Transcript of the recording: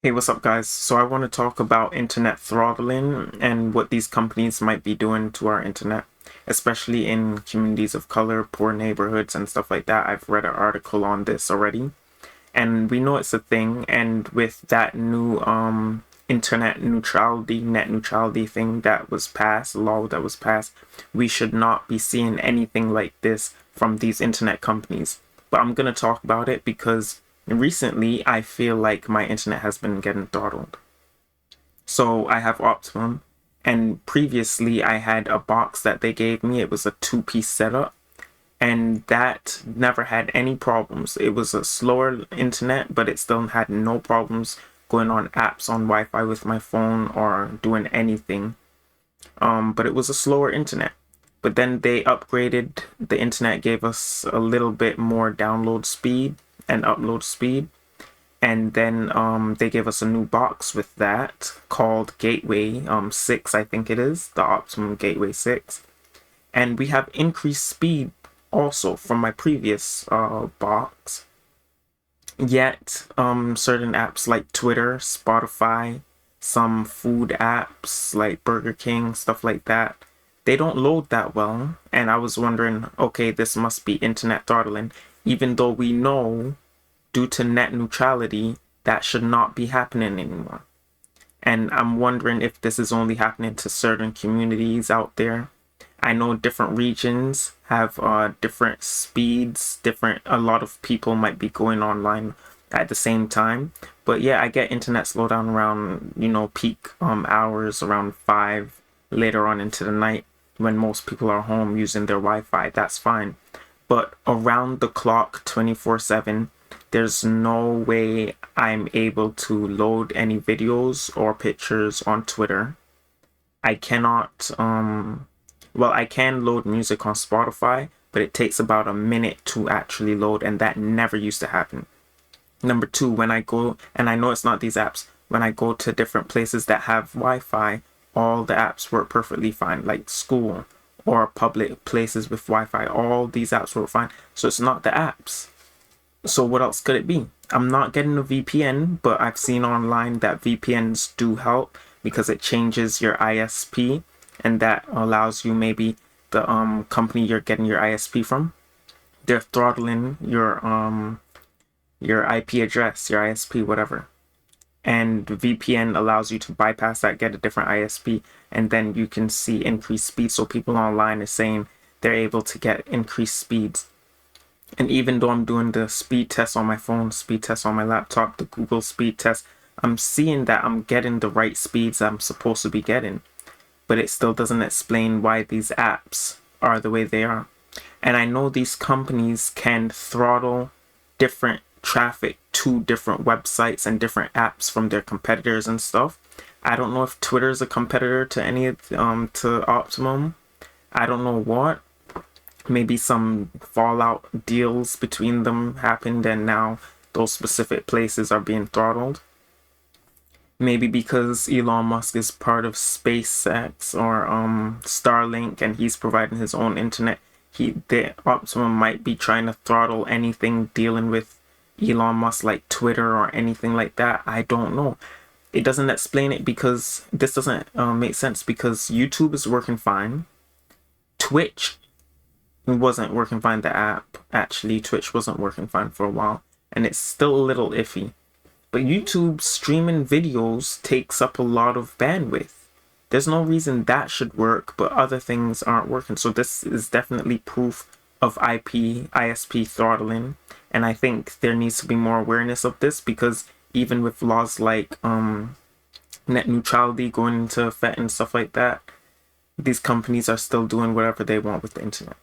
Hey, what's up, guys? So I want to talk about internet throttling and what these companies might be doing to our internet, especially in communities of color, poor neighborhoods, and stuff like that. I've read an article on this already, and we know it's a thing. And with that new internet neutrality, net neutrality thing that was passed, law that was passed, we should not be seeing anything like this from these internet companies. But I'm gonna talk about it because recently I feel like my internet has been getting throttled. So I have Optimum, and previously I had a box that they gave me. It was a two-piece setup, and that never had any problems. It was a slower internet, but it still had no problems going on apps on Wi-Fi with my phone or doing anything. But it was a slower internet. But then they upgraded the internet, gave us a little bit more download speed and upload speed. And then they gave us a new box with that called Gateway 6, I think it is, the Optimum Gateway 6. And we have increased speed also from my previous box. Yet, certain apps like Twitter, Spotify, some food apps like Burger King, stuff like that, they don't load that well. And I was wondering, okay, this must be internet throttling, even though we know due to net neutrality that should not be happening anymore. And I'm wondering if this is only happening to certain communities out there. I know different regions have different speeds, a lot of people might be going online at the same time. But yeah, I get internet slowdown around, peak hours around 5 later on into the night when most people are home using their Wi-Fi. That's fine. But around the clock, 24/7, there's no way I'm able to load any videos or pictures on Twitter. I cannot, well, I can load music on Spotify, but it takes about a minute to actually load, and that never used to happen. Number two, when I go, and I know it's not these apps, when I go to different places that have Wi-Fi, all the apps work perfectly fine, like school or public places with Wi-Fi. All these apps work fine. So it's not the apps. So what else could it be? I'm not getting a VPN, but I've seen online that VPNs do help because it changes your ISP, and that allows you maybe the company you're getting your ISP from, they're throttling your IP address, your ISP, whatever. And VPN allows you to bypass that, get a different ISP, and then you can see increased speed. So people online are saying they're able to get increased speeds. And even though I'm doing the speed test on my phone, speed test on my laptop, the Google speed test, I'm seeing that I'm getting the right speeds I'm supposed to be getting. But it still doesn't explain why these apps are the way they are. And I know these companies can throttle different traffic to different websites and different apps from their competitors and stuff. I don't know if Twitter is a competitor to any of to Optimum. I don't know what. Maybe some fallout deals between them happened and now those specific places are being throttled. Maybe because Elon Musk is part of SpaceX or Starlink and he's providing his own internet, the Optimum might be trying to throttle anything dealing with Elon Musk, like Twitter or anything like that. I don't know. It doesn't explain it because this doesn't make sense because YouTube is working fine. Twitch wasn't working fine. The app, actually, Twitch wasn't working fine for a while, and it's still a little iffy. But YouTube streaming videos takes up a lot of bandwidth. There's no reason that should work, but other things aren't working. So this is definitely proof of ISP throttling. And I think there needs to be more awareness of this because even with laws like net neutrality going into effect and stuff like that, these companies are still doing whatever they want with the internet.